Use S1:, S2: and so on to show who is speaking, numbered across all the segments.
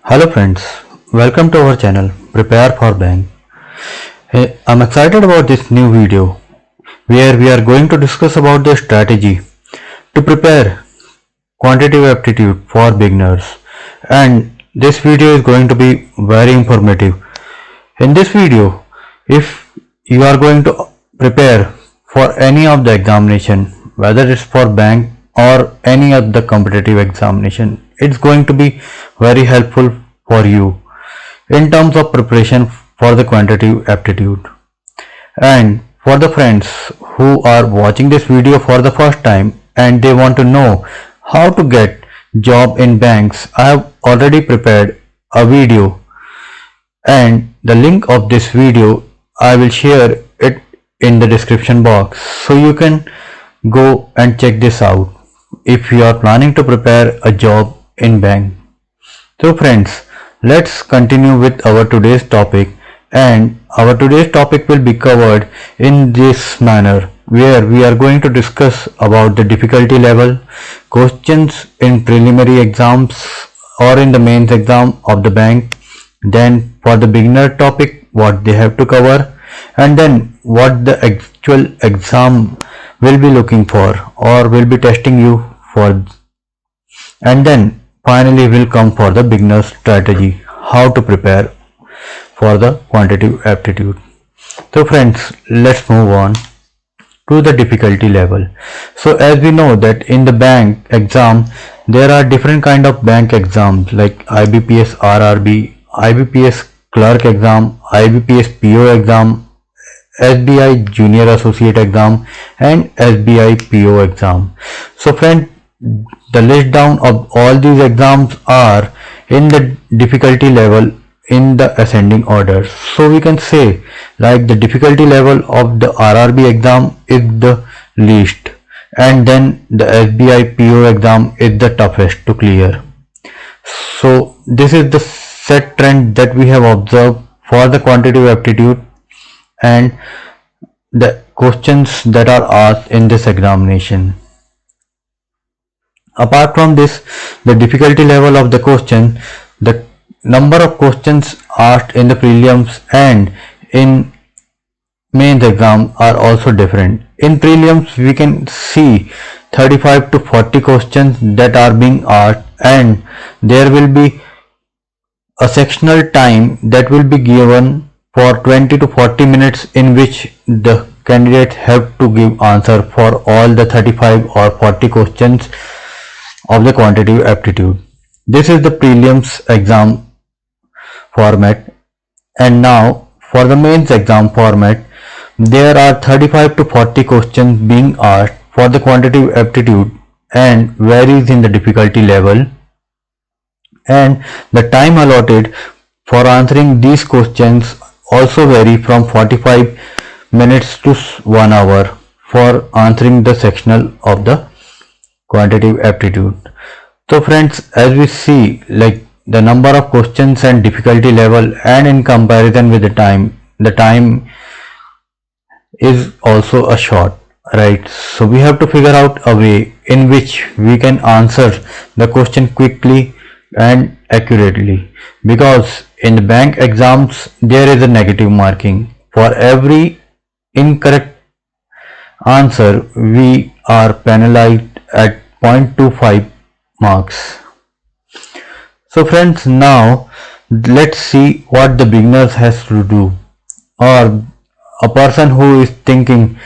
S1: Hello friends, welcome to our channel Prepare for Bank. Hey, I'm excited about this new video where we are going to discuss about the strategy to prepare quantitative aptitude for beginners, and this video is going to be very informative. In this video, if you are going to prepare for any of the examination, whether it's for bank or any of the competitive examination, it's going to be very helpful for you in terms of preparation for the quantitative aptitude. And for the friends who are watching this video for the first time and they want to know how to get job in banks, I have already prepared a video, and the link of this video I will share it in the description box, so you can go and check this out if you are planning to prepare a job in bank. So friends, let's continue with our today's topic, and our today's topic will be covered in this manner, where we are going to discuss about the difficulty level, questions in preliminary exams or in the mains exam of the bank, then for the beginner topic what they have to cover, and then what the actual exam will be looking for or will be testing you for, and then finally will come for the beginner strategy, how to prepare for the quantitative aptitude. So friends, let's move on to the difficulty level. So as we know that in the bank exam there are different kind of bank exams like IBPS RRB, IBPS clerk exam, IBPS PO exam, SBI junior associate exam and SBI PO exam. So friend, the list down of all these exams are in the difficulty level in the ascending order. So we can say like the difficulty level of the RRB exam is the least, and then the SBI PO exam is the toughest to clear. So this is the set trend that we have observed for the quantitative aptitude and the questions that are asked in this examination. Apart from this, the difficulty level of the question, the number of questions asked in the prelims and in mains exam are also different. In prelims we can see 35 to 40 questions that are being asked, and there will be a sectional time that will be given for 20 to 40 minutes in which the candidates have to give answer for all the 35 or 40 questions of the quantitative aptitude. This is the prelims exam format, and now for the mains exam format there are 35 to 40 questions being asked for the quantitative aptitude and varies in the difficulty level, and the time allotted for answering these questions also vary from 45 minutes to 1 hour for answering the sectional of the quantitative aptitude. So friends, as we see like the number of questions and difficulty level, and in comparison with the time is also a short, right? So we have to figure out a way in which we can answer the question quickly and accurately, because in the bank exams there is a negative marking. For every incorrect answer we are penalized at 0.25 marks. So friends, now let's see what the beginners has to do, or a person who is thinking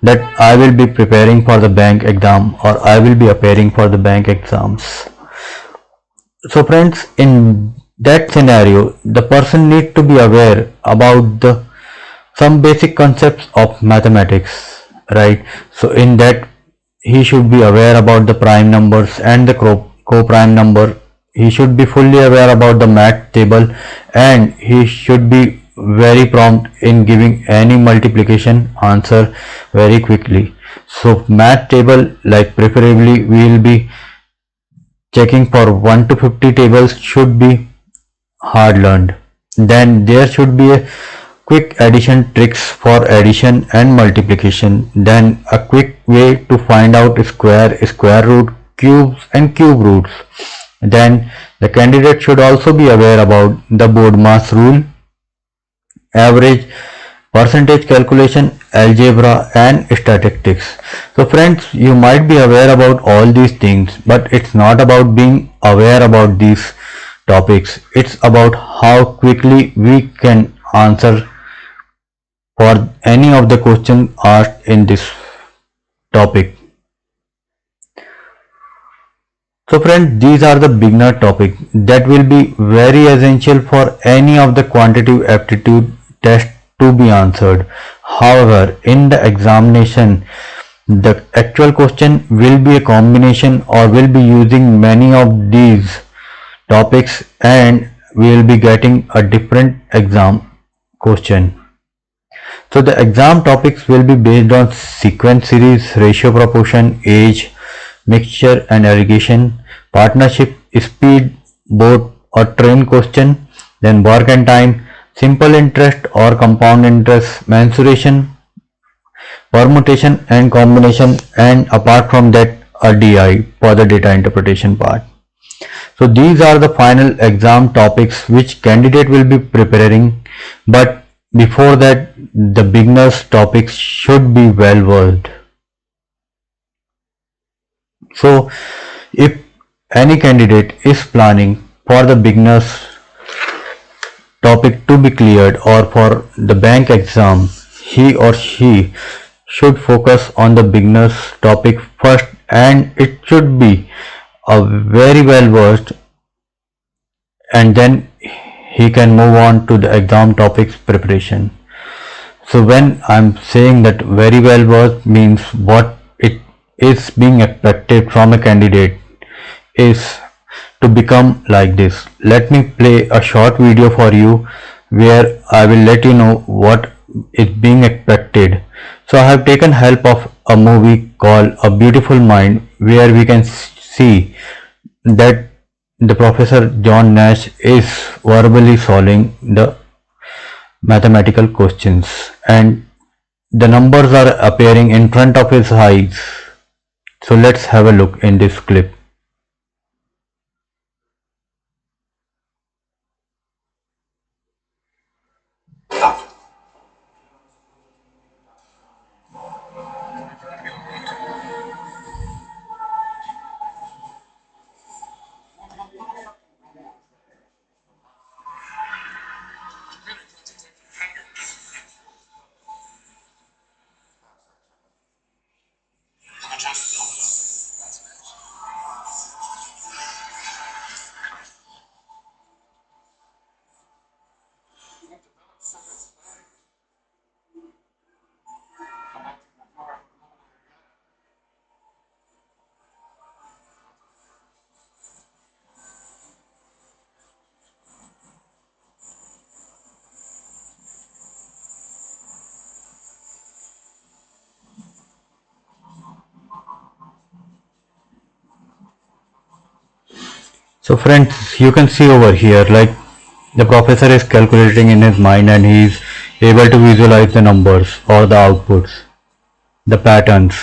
S1: that I will be preparing for the bank exam or I will be appearing for the bank exams. So friends, in that scenario the person needs to be aware about some basic concepts of mathematics, right? So in that he should be aware about the prime numbers and the co-prime number. He should be fully aware about the math table, and he should be very prompt in giving any multiplication answer very quickly. So math table, like preferably we will be checking for 1 to 50 tables, should be hard learned. Then there should be a quick addition tricks for addition and multiplication, then a quick way to find out square root, cubes and cube roots. Then The candidate should also be aware about the board mass rule, average, percentage calculation, algebra and statistics. So friends, you might be aware about all these things, but it's not about being aware about these topics. It's about how quickly we can answer for any of the questions asked in this topic. So friends, these are the beginner topic that will be very essential for any of the quantitative aptitude test to be answered. However, in the examination, the actual question will be a combination or will be using many of these topics and we will be getting a different exam question. So the exam topics will be based on sequence series, ratio proportion, age, mixture and aggregation, partnership, speed, boat or train question, then work and time, simple interest or compound interest, mensuration, permutation and combination, and apart from that a DI for the data interpretation part. So these are the final exam topics which candidate will be preparing, but before that the beginners topics should be well versed. So if any candidate is planning for the beginners topic to be cleared or for the bank exam, he or she should focus on the beginners topic first and it should be a very well versed, and then he can move on to the exam topics preparation. So when I'm saying that very well versed means what it is being expected from a candidate is to become like this. Let me play a short video for you where I will let you know what is being expected. So I have taken help of a movie called A Beautiful Mind, where we can see that the Professor John Nash is verbally solving the mathematical questions and the numbers are appearing in front of his eyes. So let's have a look in this clip. So friends, you can see over here like the professor is calculating in his mind and he is able to visualize the numbers or the outputs, the patterns.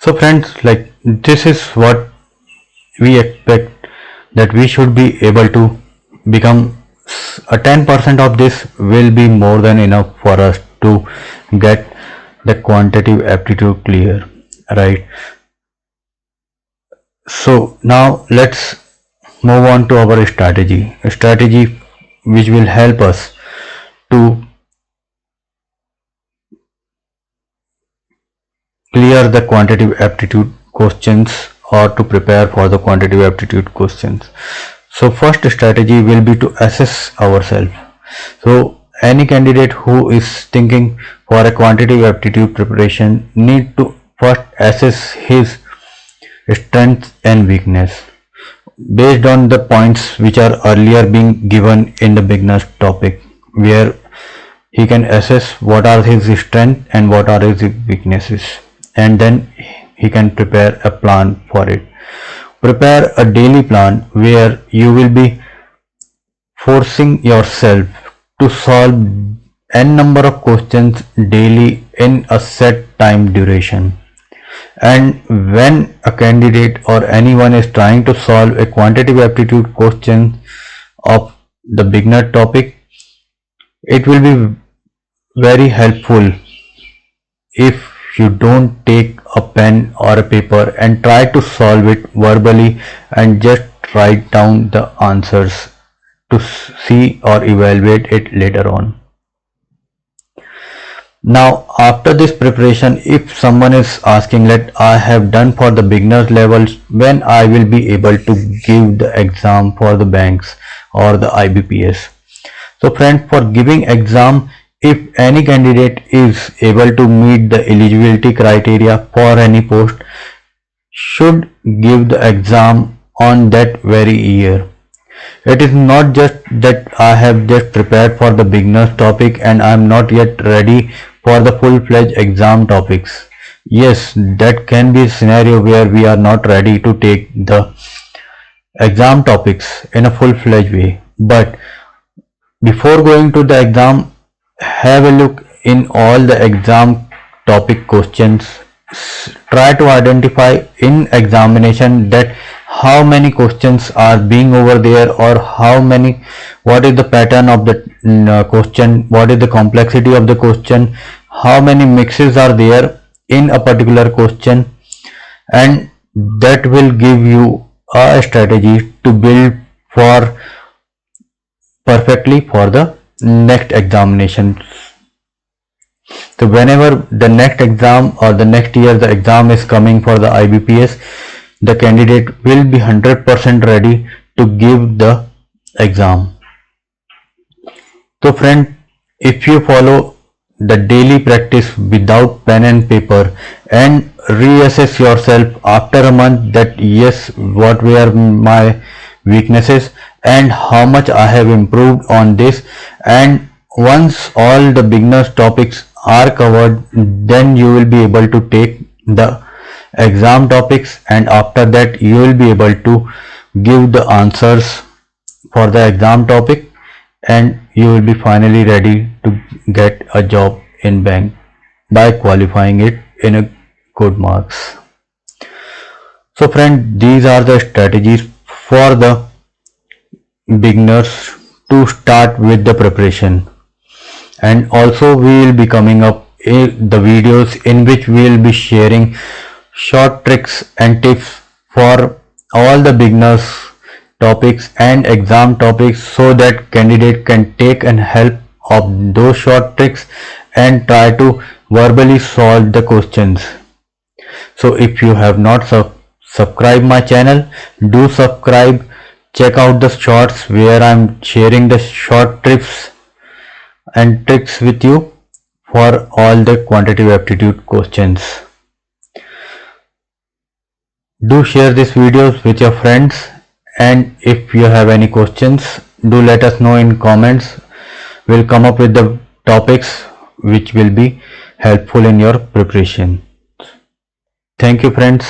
S1: So friends, like this is what we expect, that we should be able to become a 10% of this will be more than enough for us to get the quantitative aptitude clear, right? So now let's move on to our strategy which will help us to clear the quantitative aptitude questions or to prepare for the quantitative aptitude questions. So first strategy will be to assess ourselves. So any candidate who is thinking for a quantitative aptitude preparation need to first assess his strengths and weakness based on the points which are earlier being given in the beginners topic, where he can assess what are his strengths and what are his weaknesses, and then he can prepare a plan for it. Prepare a daily plan where you will be forcing yourself to solve n number of questions daily in a set time duration. And when a candidate or anyone is trying to solve a quantitative aptitude question of the beginner topic, it will be very helpful if you don't take a pen or a paper and try to solve it verbally and just write down the answers to see or evaluate it later on. Now after this preparation, if someone is asking that I have done for the beginners levels, when I will be able to give the exam for the banks or the IBPS. So friends, for giving exam, if any candidate is able to meet the eligibility criteria for any post, should give the exam on that very year. It is not just that I have just prepared for the beginners topic and I am not yet ready for the full-fledged exam topics. Yes, that can be a scenario where we are not ready to take the exam topics in a full-fledged way. But before going to the exam, have a look in all the exam topic questions. Try to identify in examination that how many questions are being over there, or what is the pattern of the question, what is the complexity of the question, how many mixes are there in a particular question, and that will give you a strategy to build for perfectly for the next examination. So whenever the next exam or the next year the exam is coming for the IBPS, the candidate will be 100% ready to give the exam. So friend, if you follow the daily practice without pen and paper and reassess yourself after a month that yes, what were my weaknesses and how much I have improved on this, and once all the beginners topics are covered, then you will be able to take the exam topics, and after that you will be able to give the answers for the exam topic, and you will be finally ready to get a job in bank by qualifying it in a good marks. So friend, these are the strategies for the beginners to start with the preparation. And also we will be coming up in the videos in which we will be sharing short tricks and tips for all the beginners topics and exam topics, so that candidate can take and help of those short tricks and try to verbally solve the questions. So if you have not subscribed my channel, do subscribe. Check out the shorts where I am sharing the short tips and tricks with you for all the quantitative aptitude questions. Do share these videos with your friends, and if you have any questions, do let us know in comments. We'll come up with the topics which will be helpful in your preparation. Thank you friends.